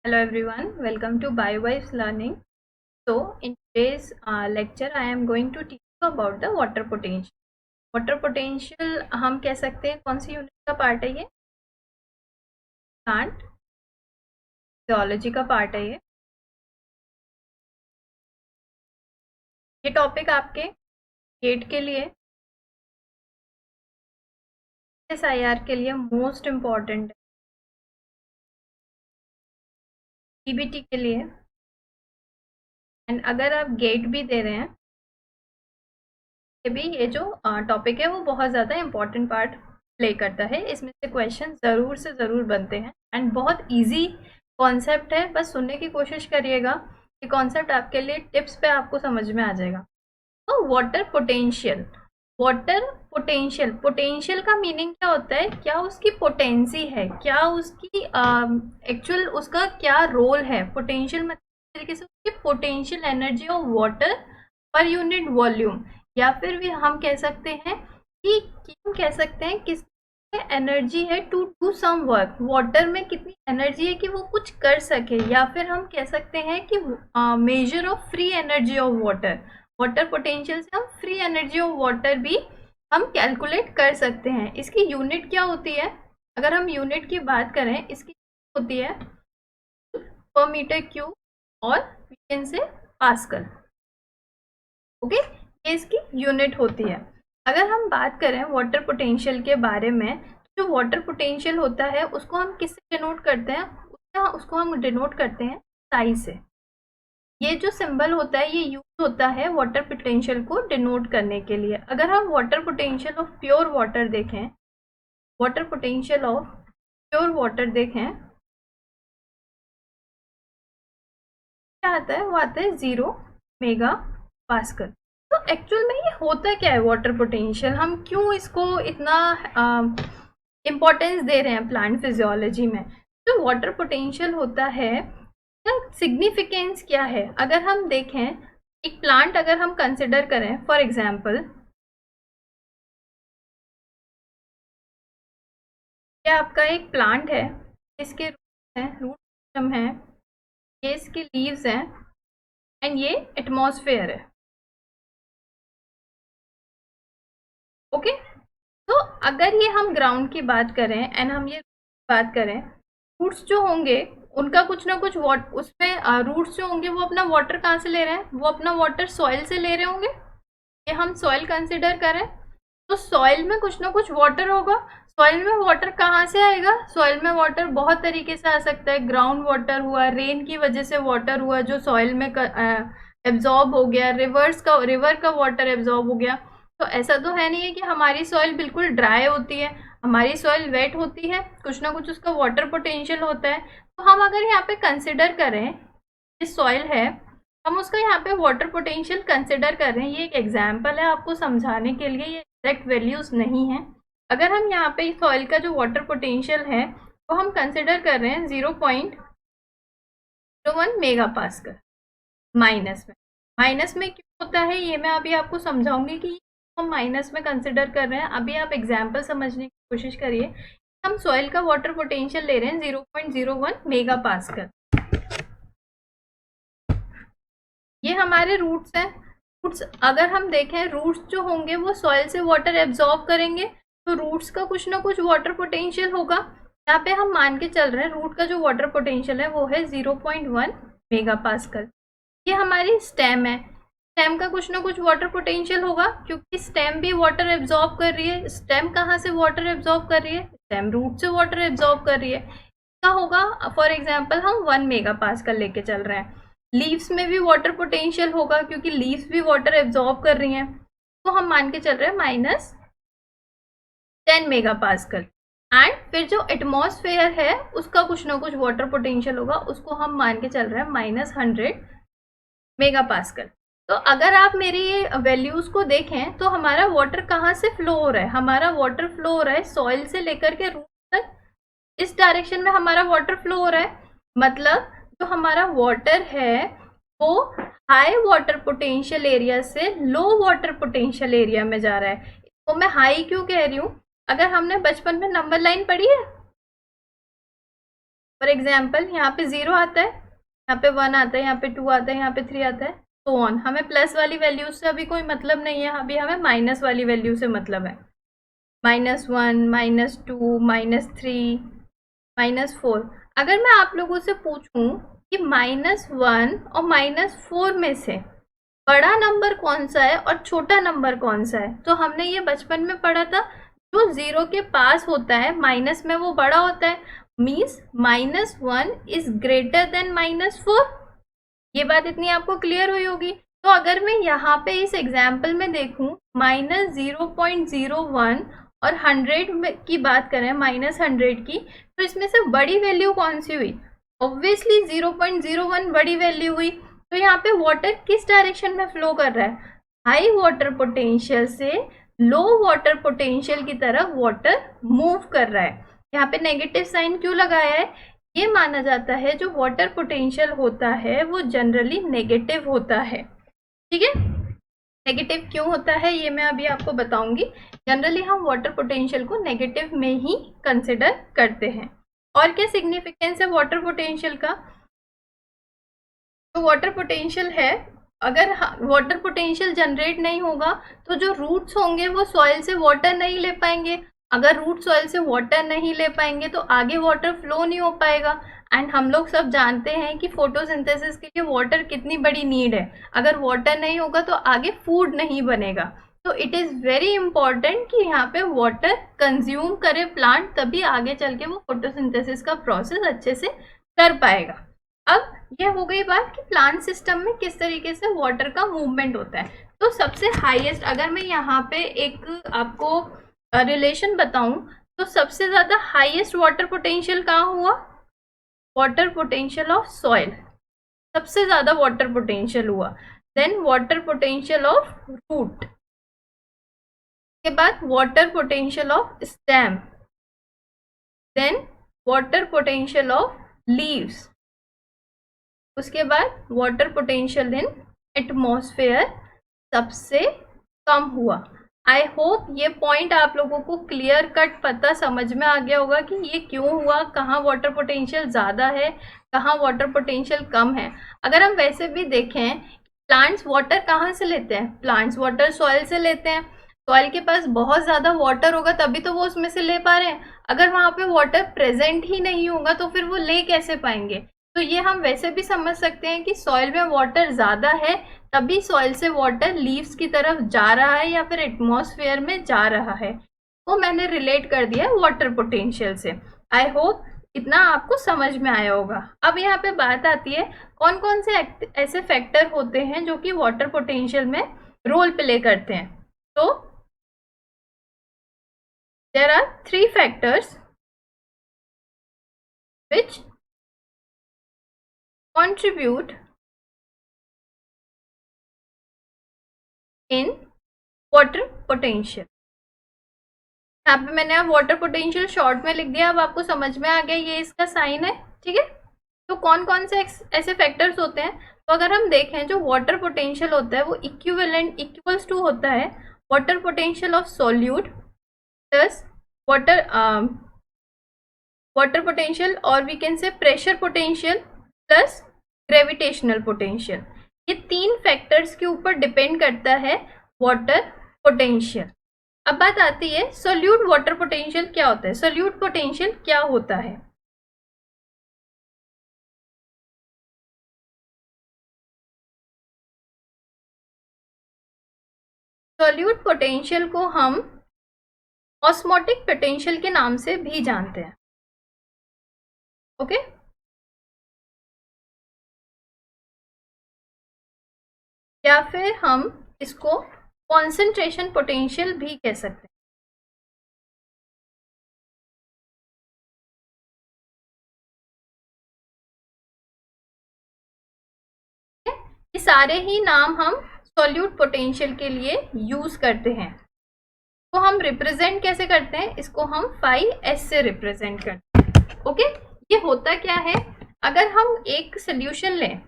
Hello everyone, welcome to BioVibes Learning. So in today's lecture I am going to teach you about the water potential. Water potential हम कह सकते हैं कौन सी unit का part है ये? प्लांट फिजियोलॉजी का पार्ट है ये टॉपिक आपके गेट के लिए SIR के लिए मोस्ट इम्पॉर्टेंट है, CBT के लिए, एंड अगर आप गेट भी दे रहे हैं भी ये जो टॉपिक है वो बहुत ज़्यादा इम्पॉर्टेंट पार्ट प्ले करता है। इसमें से क्वेश्चन ज़रूर से ज़रूर बनते हैं एंड बहुत इजी कॉन्सेप्ट है, बस सुनने की कोशिश करिएगा कि कॉन्सेप्ट आपके लिए टिप्स पे आपको समझ में आ जाएगा। तो वाटर पोटेंशियल पोटेंशियल का मीनिंग क्या होता है? क्या उसकी पोटेंसी है, क्या उसकी एक्चुअल उसका क्या रोल है। पोटेंशियल मतलब तरीके से उसकी potential energy of water per unit volume, या फिर भी हम कह सकते हैं कि हम कह सकते हैं किस एनर्जी है to do some work. Water में कितनी एनर्जी है कि वो कुछ कर सके, या फिर हम कह सकते हैं कि measure of free energy of water. Water potential से हम फ्री एनर्जी ऑफ वाटर भी हम कैलकुलेट कर सकते हैं। इसकी यूनिट क्या होती है? अगर हम यूनिट की बात करें, इसकी होती है पर मीटर क्यूब और we can say pascal. Okay, ये इसकी यूनिट होती है। अगर हम बात करें वाटर पोटेंशियल के बारे में, तो जो वाटर पोटेंशियल होता है उसको हम किससे डिनोट करते हैं? उसको हम डिनोट करते हैं साई से। ये जो सिंबल होता है ये यूज होता है वाटर पोटेंशियल को डिनोट करने के लिए। अगर हम water potential of pure water देखें, water potential of pure water देखें, क्या आता है? वो आता है 0 मेगा पास्कल। तो एक्चुअल में ये होता क्या है वाटर पोटेंशियल? हम क्यों इसको इतना इम्पोर्टेंस दे रहे हैं प्लांट फिजियोलॉजी में? जो वाटर पोटेंशियल होता है, सिग्निफिकेंस क्या है? अगर हम देखें एक प्लांट अगर हम कंसिडर करें, फॉर एग्जांपल ये आपका एक प्लांट है, इसके रूट हैं, रूट सिस्टम है, ये इसके लीव्स हैं एंड ये एटमॉस्फेयर है। ओके, तो अगर ये हम ग्राउंड की बात करें एंड हम ये बात करें, रूट्स जो होंगे उनका कुछ ना कुछ उसमें रूट्स जो होंगे वो अपना वाटर कहाँ से ले रहे हैं? वो अपना वाटर सॉइल से ले रहे होंगे। ये हम सॉइल कंसिडर करें तो सॉइल में कुछ ना कुछ वाटर होगा। सॉइल में वाटर कहाँ से आएगा? सॉइल में वाटर बहुत तरीके से आ सकता है। ग्राउंड वाटर हुआ, रेन की वजह से वाटर हुआ जो सॉइल में एब्जॉर्ब हो गया, रिवर का वाटर एब्जॉर्ब हो गया। तो ऐसा तो है नहीं है कि हमारी सॉइल बिल्कुल ड्राई होती है, हमारी सॉइल वेट होती है, कुछ ना कुछ उसका वाटर पोटेंशियल होता है। तो हम अगर यहाँ पे कंसिडर करें, इस सॉइल है, हम उसका यहाँ पे वाटर पोटेंशियल कंसिडर कर रहे हैं। ये एक एग्जाम्पल है आपको समझाने के लिए, ये एग्जैक्ट वैल्यूज नहीं है। अगर हम यहाँ पे सॉइल का जो वाटर पोटेंशियल है वो हम कंसिडर कर रहे हैं 0.01 मेगा पास्कल। माइनस में क्यों होता है ये मैं अभी आपको समझाऊंगी कि हम माइनस में कंसिडर कर रहे हैं। अभी आप एग्जाम्पल समझने की कोशिश करिए। हम सॉइल का वाटर पोटेंशियल ले रहे हैं 0.01 मेगा पास्कल। ये हमारे रूट्स हैं। रूट्स अगर हम देखें, रूट्स जो होंगे वो सॉइल से वाटर एब्जॉर्ब करेंगे, तो रूट्स का कुछ ना कुछ वाटर पोटेंशियल होगा। यहाँ पे हम मान के चल रहे हैं रूट का जो वाटर पोटेंशियल है वो है 0.1 मेगा पास्कल। ये हमारी स्टेम है, स्टेम का कुछ ना कुछ वाटर पोटेंशियल होगा क्योंकि स्टेम भी वाटर एब्जॉर्ब कर रही है। स्टेम कहाँ से वाटर एब्जॉर्ब कर रही है? स्टेम रूट से वाटर एब्जॉर्ब कर रही है। क्या होगा? फॉर एग्जाम्पल हम 1 मेगा पास्कल लेके चल रहे हैं। लीव्स में भी वाटर पोटेंशियल होगा क्योंकि लीव्स भी वाटर एब्जॉर्ब कर रही हैं, तो हम मान के चल रहे हैं -10 मेगा पास्कल। एंड फिर जो एटमॉस्फेयर है उसका कुछ ना कुछ वाटर पोटेंशियल होगा, उसको हम मान के चल रहे हैं -100 मेगा पास्कल। तो अगर आप मेरी वैल्यूज को देखें तो हमारा वाटर कहाँ से फ्लो हो रहा है? हमारा वाटर फ्लो हो रहा है सॉइल से लेकर के रूट तक, इस डायरेक्शन में हमारा वाटर फ्लो हो रहा है। मतलब जो हमारा वाटर है वो हाई वाटर पोटेंशियल एरिया से लो वाटर पोटेंशियल एरिया में जा रहा है। तो मैं हाई क्यों कह रही हूँ? अगर हमने बचपन में नंबर लाइन पढ़ी है, फॉर एग्जाम्पल यहाँ पे 0 आता है, यहाँ पे 1 आता है, यहाँ पे 2 आता है, यहाँ पे 3 आता है, तो ऑन। हमें प्लस वाली वैल्यू से अभी कोई मतलब नहीं है, अभी हमें माइनस वाली वैल्यू से मतलब है। -1, -2, -3, -4। अगर मैं आप लोगों से पूछूं कि -1 और -4 में से बड़ा नंबर कौन सा है और छोटा नंबर कौन सा है, तो हमने ये बचपन में पढ़ा था, जो 0 के पास होता है माइनस में वो बड़ा होता है, मीन्स -1 इज ग्रेटर देन -4। ये बात इतनी आपको क्लियर हुई होगी। तो अगर मैं यहाँ पे इस एग्जाम्पल में देखूं -0.01 और 100 की बात करें, -100 की, तो इसमें से बड़ी वैल्यू कौन सी हुई? ऑब्वियसली 0.01 बड़ी वैल्यू हुई। तो यहाँ पे वाटर किस डायरेक्शन में फ्लो कर रहा है? हाई वाटर पोटेंशियल से लो वाटर पोटेंशियल की तरफ वाटर मूव कर रहा है। यहाँ पे नेगेटिव साइन क्यों लगाया है? ये माना जाता है जो वाटर पोटेंशियल होता है वो जनरली नेगेटिव होता है। ठीक है, नेगेटिव क्यों होता है ये मैं अभी आपको बताऊंगी। जनरली हम वाटर पोटेंशियल को नेगेटिव में ही कंसिडर करते हैं। और क्या सिग्निफिकेंस है वाटर पोटेंशियल का? तो वाटर पोटेंशियल है, अगर वाटर पोटेंशियल जनरेट नहीं होगा तो जो रूट्स होंगे वो सॉइल से वाटर नहीं ले पाएंगे। अगर रूट सॉइल से वाटर नहीं ले पाएंगे तो आगे वाटर फ्लो नहीं हो पाएगा। एंड हम लोग सब जानते हैं कि फोटोसिंथेसिस के लिए वाटर कितनी बड़ी नीड है। अगर वाटर नहीं होगा तो आगे फूड नहीं बनेगा। तो इट इज़ वेरी इंपॉर्टेंट कि यहाँ पे वाटर कंज्यूम करे प्लांट, तभी आगे चल के वो फोटोसिंथेसिस का प्रोसेस अच्छे से कर पाएगा। अब ये हो गई बात कि प्लांट सिस्टम में किस तरीके से वाटर का मूवमेंट होता है। तो सबसे हाईएस्ट, अगर मैं यहाँ पे एक आपको रिलेशन बताऊं, तो सबसे ज्यादा हाईएस्ट वाटर पोटेंशियल कहाँ हुआ? वाटर पोटेंशियल ऑफ सॉइल, सबसे ज्यादा वाटर पोटेंशियल हुआ। Then water potential of root, के बाद water potential of stem, then water potential of leaves, उसके बाद वाटर पोटेंशियल इन एटमॉस्फेयर सबसे कम हुआ। आई होप ये पॉइंट आप लोगों को क्लियर कट पता समझ में आ गया होगा कि ये क्यों हुआ, कहाँ वाटर पोटेंशियल ज़्यादा है, कहाँ वाटर पोटेंशियल कम है। अगर हम वैसे भी देखें, प्लांट्स वाटर कहाँ से लेते हैं? प्लांट्स वाटर सॉइल से लेते हैं। सॉइल के पास बहुत ज़्यादा वाटर होगा तभी तो वो उसमें से ले पा रहे हैं। अगर वहाँ पे वाटर प्रेजेंट ही नहीं होगा तो फिर वो ले कैसे पाएंगे? तो ये हम वैसे भी समझ सकते हैं कि सॉइल में वाटर ज़्यादा है तभी सॉइल से वाटर लीव्स की तरफ जा रहा है या फिर एटमॉस्फेयर में जा रहा है। वो मैंने रिलेट कर दिया है वाटर पोटेंशियल से। आई होप इतना आपको समझ में आया होगा। अब यहाँ पे बात आती है कौन कौन से ऐसे फैक्टर होते हैं जो कि वाटर पोटेंशियल में रोल प्ले करते हैं। तो there are 3 factors which contribute in water potential। यहाँ पे मैंने अब वाटर पोटेंशियल शॉर्ट में लिख दिया, अब आपको समझ में आ गया ये इसका साइन है। ठीक है, तो कौन कौन से ऐसे फैक्टर्स होते हैं? तो अगर हम देखें जो वाटर पोटेंशियल होता है वो इक्वल्स टू होता है water potential of solute plus water potential, और we can say pressure potential plus gravitational potential. ये 3 फैक्टर्स के ऊपर डिपेंड करता है वाटर पोटेंशियल। अब बात आती है सोल्यूट वाटर पोटेंशियल क्या होता है? सोल्यूट पोटेंशियल क्या होता है? सोल्यूट पोटेंशियल को हम ऑस्मोटिक पोटेंशियल के नाम से भी जानते हैं। ओके, या फिर हम इसको कॉन्सेंट्रेशन पोटेंशियल भी कह सकते हैं। ये सारे ही नाम हम सोल्यूट पोटेंशियल के लिए यूज करते हैं। तो हम रिप्रेजेंट कैसे करते हैं? इसको हम φs से रिप्रेजेंट करते हैं। ओके, ये होता क्या है? अगर हम एक सोल्यूशन लें,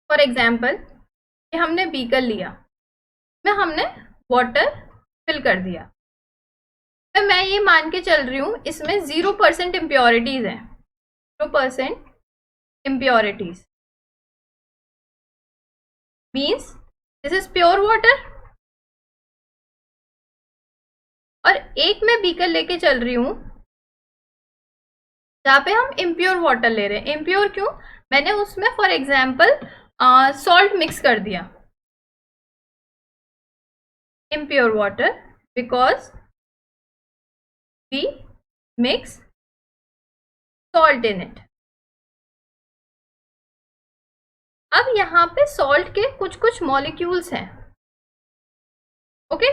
फॉर एग्जाम्पल ये हमने बीकर लिया, में हमने वाटर फिल कर दिया, तो मैं ये मान के चल रही हूँ इसमें 0% इम्प्योरिटीज हैं। 0% impurities. Means this is pure water. और एक मैं बीकर लेके चल रही हूं जहां पे हम इम्प्योर वाटर ले रहे हैं. इम्प्योर क्यों? मैंने उसमें फॉर एग्जाम्पल सॉल्ट मिक्स कर दिया. Impure water because we mix salt in it. अब यहाँ पे सॉल्ट के कुछ कुछ मॉलिक्यूल्स हैं. ओके,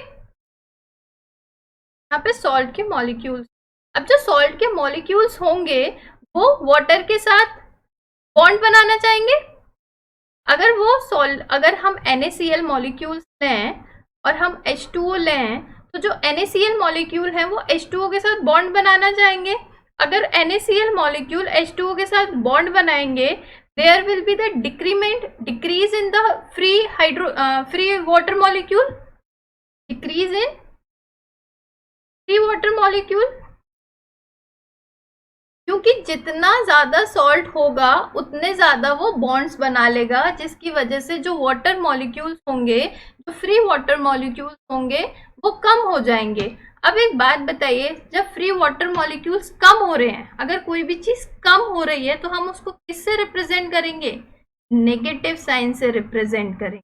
यहाँ पे सॉल्ट के मॉलिक्यूल्स. अब जो सॉल्ट के मॉलिक्यूल्स होंगे वो वाटर के साथ बॉन्ड बनाना चाहेंगे. अगर हम NaCl मॉलिक्यूल्स लें और हम H2O लें तो जो NaCl मॉलिक्यूल है वो H2O के साथ बॉन्ड बनाना चाहेंगे. अगर NaCl मॉलिक्यूल H2O के साथ बॉन्ड बनाएंगे there will be the decrease in the free water molecule, decrease in free water molecule. क्योंकि जितना ज्यादा सॉल्ट होगा उतने ज्यादा वो बॉन्ड्स बना लेगा, जिसकी वजह से जो वाटर मॉलिक्यूल्स होंगे, जो फ्री वाटर मॉलिक्यूल्स होंगे वो कम हो जाएंगे. अब एक बात बताइए, जब फ्री वाटर मॉलिक्यूल्स कम हो रहे हैं, अगर कोई भी चीज कम हो रही है तो हम उसको किससे रिप्रेजेंट करेंगे? नेगेटिव साइन से रिप्रेजेंट करेंगे.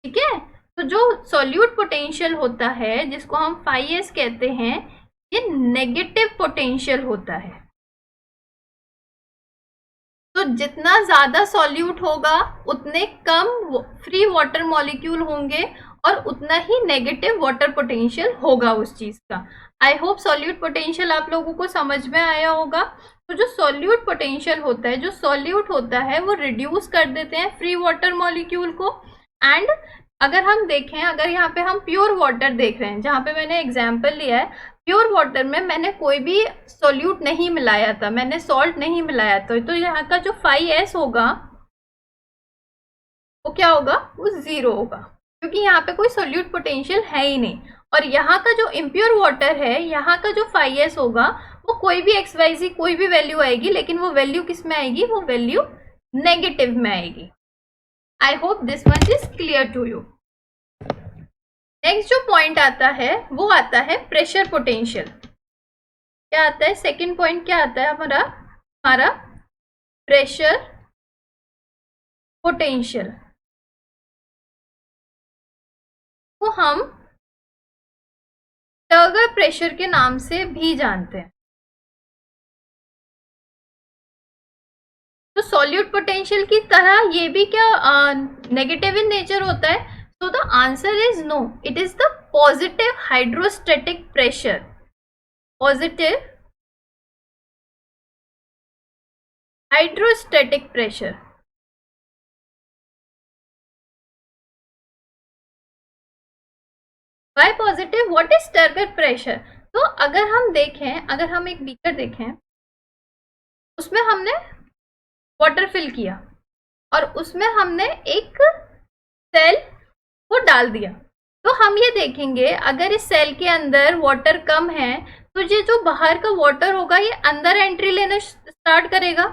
ठीक है, तो जो सॉल्यूट पोटेंशियल होता है जिसको हम φs कहते हैं, ये नेगेटिव पोटेंशियल होता है. तो जितना ज्यादा सॉल्यूट होगा उतने कम फ्री वाटर मॉलिक्यूल होंगे और उतना ही नेगेटिव वाटर पोटेंशियल होगा उस चीज का. आई होप सॉल्यूट पोटेंशियल आप लोगों को समझ में आया होगा. तो जो सॉल्यूट पोटेंशियल होता है, जो सॉल्यूट होता है वो रिड्यूस कर देते हैं फ्री वाटर मॉलिक्यूल को. एंड अगर हम देखें, अगर यहाँ पे हम प्योर वाटर देख रहे हैं, जहाँ पे मैंने एग्जाम्पल लिया है, प्योर वाटर में मैंने कोई भी सॉल्यूट नहीं मिलाया था, मैंने सॉल्ट नहीं मिलाया था, तो यहाँ का जो φs होगा वो क्या होगा? वो 0 होगा, क्योंकि यहाँ पे कोई सॉल्यूट पोटेंशियल है ही नहीं. और यहाँ का जो इम्प्योर वाटर है, यहाँ का जो φs होगा वो कोई भी xyz कोई भी वैल्यू आएगी, लेकिन वो वैल्यू किस में आएगी? वो वैल्यू नेगेटिव में आएगी. I hope this much is clear to you. Next जो पॉइंट आता है वो आता है प्रेशर पोटेंशियल. क्या आता है? सेकंड पॉइंट क्या आता है हमारा प्रेशर पोटेंशियल. तो हम टर्गर प्रेशर के नाम से भी जानते हैं. तो सॉल्यूट पोटेंशियल की तरह ये भी क्या नेगेटिव इन नेचर होता है? So the answer is no. It is the positive hydrostatic pressure. Positive hydrostatic pressure. Why positive? What is turgor pressure? तो अगर हम देखें, अगर हम एक बीकर देखें, उसमें हमने वाटर फिल किया और उसमें हमने एक सेल वो डाल दिया. तो हम ये देखेंगे अगर इस सेल के अंदर वाटर कम है तो ये जो बाहर का वाटर होगा ये अंदर एंट्री लेना स्टार्ट करेगा.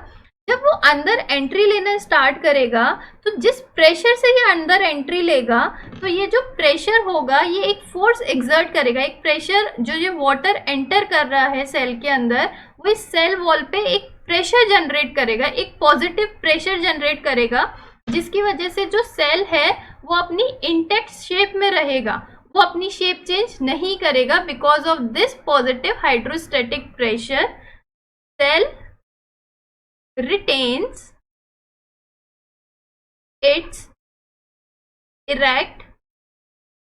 जब वो अंदर एंट्री लेना स्टार्ट करेगा तो जिस प्रेशर से ये अंदर एंट्री लेगा, तो ये जो प्रेशर होगा ये एक फोर्स एक्सर्ट करेगा. एक प्रेशर जो ये वाटर एंटर कर रहा है सेल के अंदर, वो इस सेल वॉल पे एक प्रेशर जनरेट करेगा, एक पॉजिटिव प्रेशर जनरेट करेगा, जिसकी वजह से जो सेल है वो अपनी इंटैक्ट शेप में रहेगा, वो अपनी शेप चेंज नहीं करेगा. Because of this positive hydrostatic pressure cell retains its erect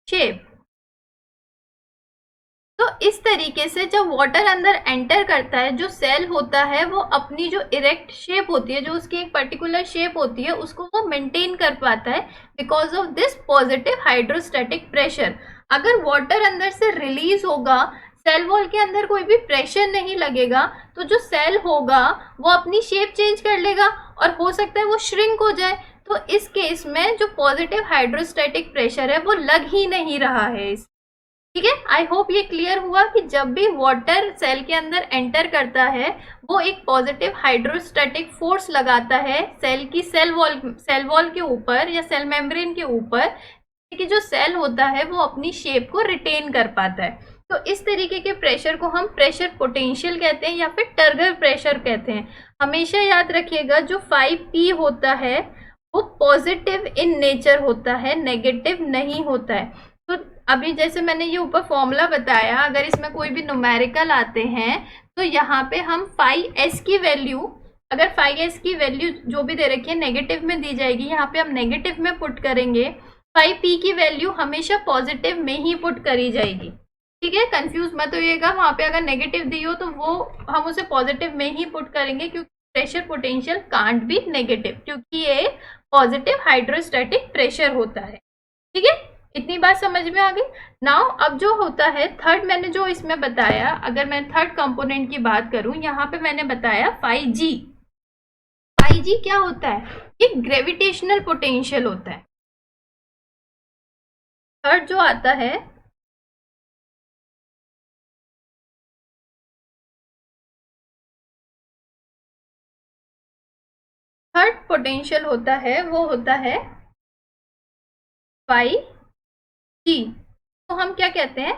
shape. तो इस तरीके से जब वाटर अंदर एंटर करता है, जो सेल होता है वो अपनी जो इरेक्ट शेप होती है, जो उसकी एक पर्टिकुलर शेप होती है, उसको वो मेंटेन कर पाता है because of this positive hydrostatic pressure. अगर वाटर अंदर से रिलीज होगा, सेल वॉल के अंदर कोई भी प्रेशर नहीं लगेगा, तो जो सेल होगा वो अपनी शेप चेंज कर लेगा और हो सकता है वो श्रिंक हो जाए. तो इस केस में जो पॉजिटिव हाइड्रोस्टैटिक प्रेशर है वो लग ही नहीं रहा है. ठीक है, आई होप ये क्लियर हुआ कि जब भी वाटर सेल के अंदर एंटर करता है वो एक पॉजिटिव हाइड्रोस्टैटिक फोर्स लगाता है सेल की सेल वॉल के ऊपर या सेल मेम्ब्रेन के ऊपर, कि जो सेल होता है वो अपनी शेप को रिटेन कर पाता है। तो इस तरीके के प्रेशर को हम प्रेशर पोटेंशियल कहते हैं या फिर टर्गर प्रेशर कहते हैं। हमेशा याद रखिएगा जो 5P होता है वो पॉजिटिव इन नेचर होता है, नेगेटिव नहीं होता है। तो अभी जैसे मैंने ये ऊपर फॉर्मूला बताया, अगर इसमें कोई भी न्यूमेरिकल आते हैं तो यहाँ पे हम 5s की वैल्यू, अगर 5s की वैल्यू जो भी दे रखी है नेगेटिव में दी जाएगी, यहाँ पे हम नेगेटिव में पुट करेंगे। 5p की वैल्यू हमेशा पॉजिटिव में ही पुट करी जाएगी। ठीक है, कंफ्यूज मत होइएगा, वहां पे अगर नेगेटिव दी हो तो वो हम उसे पॉजिटिव में ही पुट करेंगे, क्योंकि pressure potential can't be negative, क्योंकि ये पॉजिटिव हाइड्रोस्टैटिक प्रेशर होता है। ठीक है, इतनी बात समझ में आ गई। नाउ अब जो होता है थर्ड, मैंने जो इसमें बताया, अगर मैं थर्ड कंपोनेंट की बात करूं, यहाँ पे मैंने बताया 5G। 5G क्या होता है? ये ग्रेविटेशनल पोटेंशियल होता है। थर्ड जो आता है थर्ड पोटेंशियल होता है वो होता है 5G। तो हम क्या कहते हैं?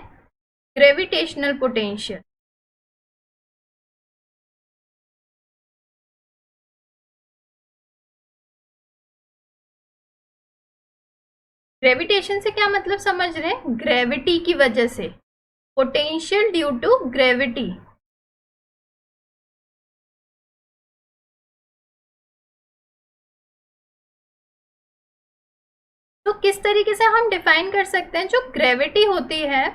Gravitational potential. ग्रेविटेशन से क्या मतलब समझ रहे हैं? ग्रेविटी की वजह से, पोटेंशियल ड्यू टू ग्रेविटी। तो किस तरीके से हम डिफाइन कर सकते हैं? जो ग्रेविटी होती है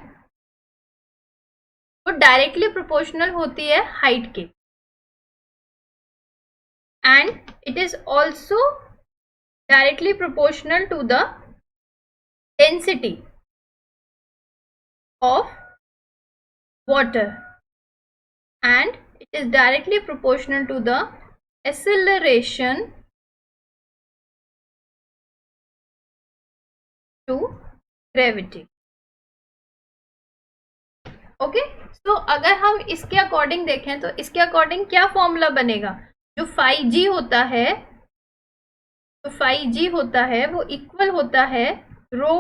वो डायरेक्टली प्रोपोर्शनल होती है हाइट के, and it is also directly proportional to the density of water, and it is directly proportional to the acceleration to gravity। Okay, तो अगर हम इसके अकॉर्डिंग देखें तो इसके अकॉर्डिंग क्या फॉर्मूला बनेगा? जो 5G होता है, जो 5G होता है वो इक्वल होता है रो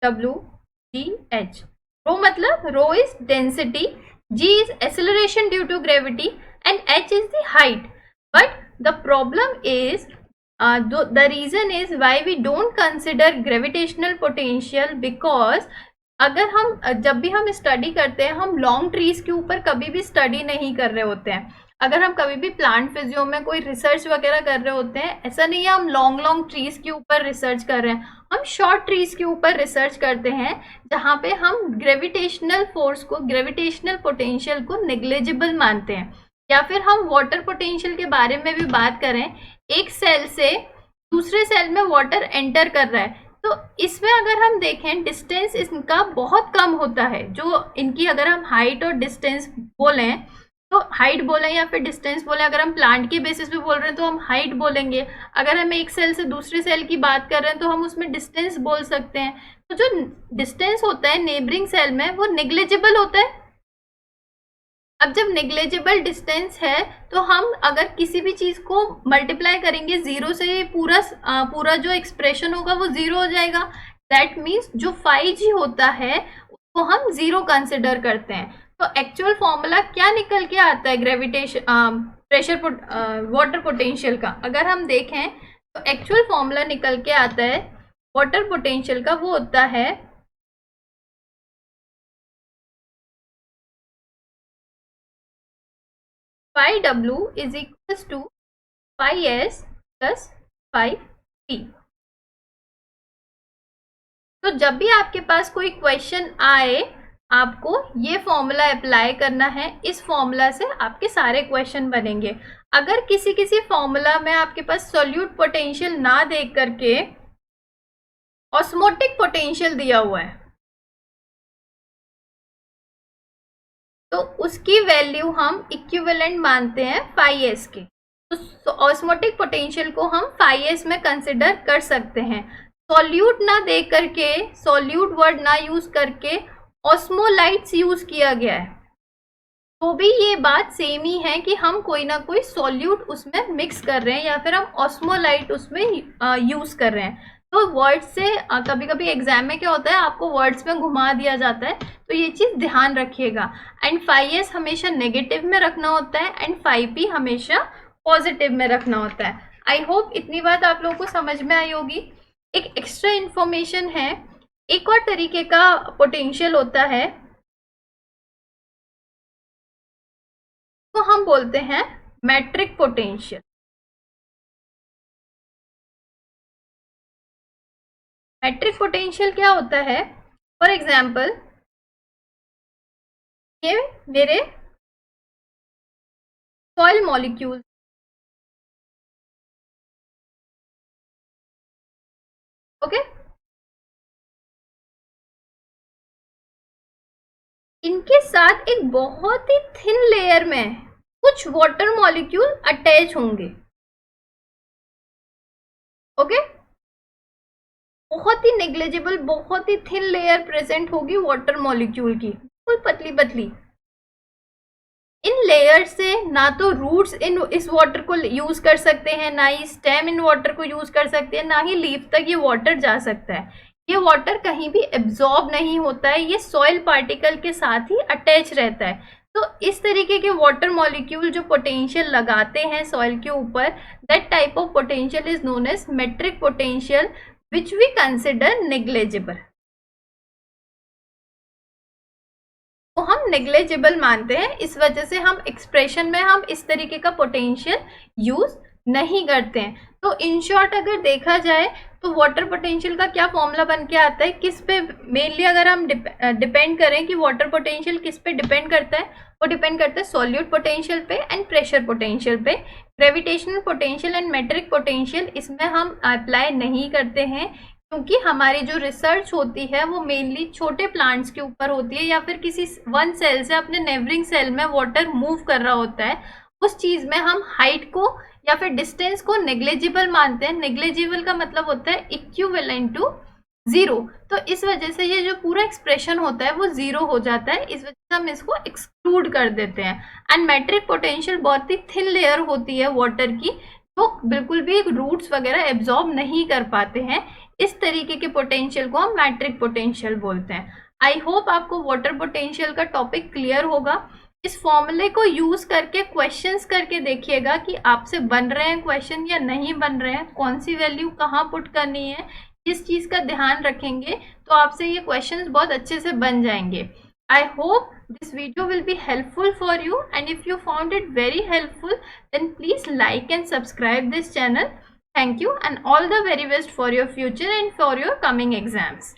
डब्ल्यू जी एच। रो मतलब rho is density, g is acceleration due to gravity, and h is the height. But the problem is the reason is why we don't consider gravitational potential, because अगर हम जब भी हम study करते हैं, हम long trees के ऊपर कभी भी स्टडी नहीं कर रहे होते हैं। अगर हम कभी भी प्लांट फिजियो में कोई रिसर्च वगैरह कर रहे होते हैं, ऐसा नहीं है हम लॉन्ग लॉन्ग ट्रीज के ऊपर रिसर्च कर रहे हैं, हम शॉर्ट ट्रीज के ऊपर रिसर्च करते हैं, जहाँ पे हम ग्रेविटेशनल फोर्स को, ग्रेविटेशनल पोटेंशियल को नेग्लिजिबल मानते हैं। या फिर हम वाटर पोटेंशियल के बारे में भी बात करें, एक सेल से दूसरे सेल में वाटर एंटर कर रहा है, तो इसमें अगर हम देखें डिस्टेंस इनका बहुत कम होता है। जो इनकी अगर हम हाइट और डिस्टेंस बोलें तो हाइट बोलें या फिर डिस्टेंस बोलें, अगर हम प्लांट के बेसिस पे बोल रहे हैं तो हम हाइट बोलेंगे, अगर हम एक सेल से दूसरे सेल की बात कर रहे हैं तो हम उसमें डिस्टेंस बोल सकते हैं। तो जो डिस्टेंस होता है नेबरिंग सेल में वो नेग्लिजिबल होता है। अब जब नेग्लिजिबल डिस्टेंस है तो हम अगर किसी भी चीज को मल्टीप्लाई करेंगे जीरो से, पूरा जो एक्सप्रेशन होगा वो जीरो हो जाएगा। दैट मीन्स जो 5G होता है उसको हम जीरो कंसिडर करते हैं। तो एक्चुअल फॉर्मूला क्या निकल के आता है ग्रेविटेशन प्रेशर वाटर पोटेंशियल का? अगर हम देखें तो एक्चुअल फॉर्मूला निकल के आता है वाटर पोटेंशियल का, वो होता है phi w is equals to phi s plus phi p। तो जब भी आपके पास कोई क्वेश्चन आए, आपको ये फॉर्मूला अप्लाई करना है। इस फॉर्मूला से आपके सारे क्वेश्चन बनेंगे। अगर किसी किसी फॉर्मूला में आपके पास सोल्यूट पोटेंशियल ना देख करके ऑस्मोटिक पोटेंशियल दिया हुआ है, तो उसकी वैल्यू हम इक्विवेलेंट मानते हैं phi s के। तो ऑस्मोटिक पोटेंशियल को हम phi s में कंसिडर कर सकते हैं। सॉल्यूट ना देख करके, सॉल्यूट वर्ड ना यूज करके ऑस्मोलाइट्स यूज किया गया है, तो भी ये बात सेम ही है कि हम कोई ना कोई सॉल्यूट उसमें मिक्स कर रहे हैं या फिर हम ऑस्मोलाइट उसमें यूज कर रहे हैं। तो वर्ड्स से कभी कभी एग्जाम में क्या होता है, आपको वर्ड्स में घुमा दिया जाता है, तो ये चीज ध्यान रखिएगा। एंड 5s हमेशा नेगेटिव में रखना होता है एंड 5p हमेशा पॉजिटिव में रखना होता है। आई होप इतनी बात आप लोगों को समझ में आई होगी। एक एक्स्ट्रा इन्फॉर्मेशन है, एक और तरीके का पोटेंशियल होता है, तो हम बोलते हैं मैट्रिक पोटेंशियल। मैट्रिक पोटेंशियल क्या होता है? फॉर एग्जाम्पल, ये मेरे सॉइल मॉलिक्यूल, ओके, इनके साथ एक बहुत ही थिन लेयर में कुछ वाटर मॉलिक्यूल अटैच होंगे, ओके, बहुत ही नेग्लिजिबल, बहुत ही थिन लेयर प्रेजेंट होगी वाटर मॉलिक्यूल की, बिल्कुल पतली पतली। इन लेयर से ना तो रूट्स इन इस वाटर को यूज कर सकते हैं, ना ही स्टेम इन वाटर को यूज कर सकते हैं, ना ही लीफ तक ये वाटर जा सकता है। ये वाटर कहीं भी एब्जॉर्ब नहीं होता है, ये सॉइल पार्टिकल के साथ ही अटैच रहता है। तो इस तरीके के वाटर मॉलिक्यूल जो पोटेंशियल लगाते हैं सॉइल के ऊपर, that type of potential is known as matric potential, which we consider negligible. तो हम नेग्लिजिबल मानते हैं, इस वजह से हम एक्सप्रेशन में हम इस तरीके का पोटेंशियल यूज नहीं करते हैं। तो इन शॉर्ट अगर देखा जाए तो वाटर पोटेंशियल का क्या फॉर्मूला बन के आता है, किस पे मेनली अगर हम डिपेंड करें कि वाटर पोटेंशियल किस पे डिपेंड करता है, वो डिपेंड करता है सॉल्यूट पोटेंशियल पे एंड प्रेशर पोटेंशियल पे। Gravitational potential and matric potential इसमें हम अप्लाई नहीं करते हैं, क्योंकि हमारी जो रिसर्च होती है वो मेनली छोटे प्लांट्स के ऊपर होती है, या फिर किसी वन सेल से अपने नेबरिंग सेल में वाटर मूव कर रहा होता है, उस चीज में हम हाइट को या फिर डिस्टेंस को नेग्लिजिबल मानते हैं। नेग्लिजिबल का मतलब होता है इक्विवेलेंट टू जीरो। तो इस वजह से ये जो पूरा एक्सप्रेशन होता है वो जीरो हो जाता है, इस वजह से हम इसको एक्सक्लूड कर देते हैं। एंड मैट्रिक पोटेंशियल बहुत ही थिन लेयर होती है वाटर की, तो बिल्कुल भी रूट्स वगैरह एब्जॉर्ब नहीं कर पाते हैं। इस तरीके के पोटेंशियल को हम मैट्रिक पोटेंशियल बोलते हैं। आई होप आपको वाटर पोटेंशियल का टॉपिक क्लियर होगा। इस फॉर्मूले को यूज करके क्वेश्चंस करके देखिएगा कि आपसे बन रहे हैं क्वेश्चन या नहीं बन रहे हैं, कौन सी वैल्यू कहाँ पुट करनी है, इस चीज का ध्यान रखेंगे तो आपसे ये क्वेश्चंस बहुत अच्छे से बन जाएंगे। I hope this video will be helpful for you, and if you found it very helpful, then please like and subscribe this channel. Thank you and all the very best for your future and for your coming exams.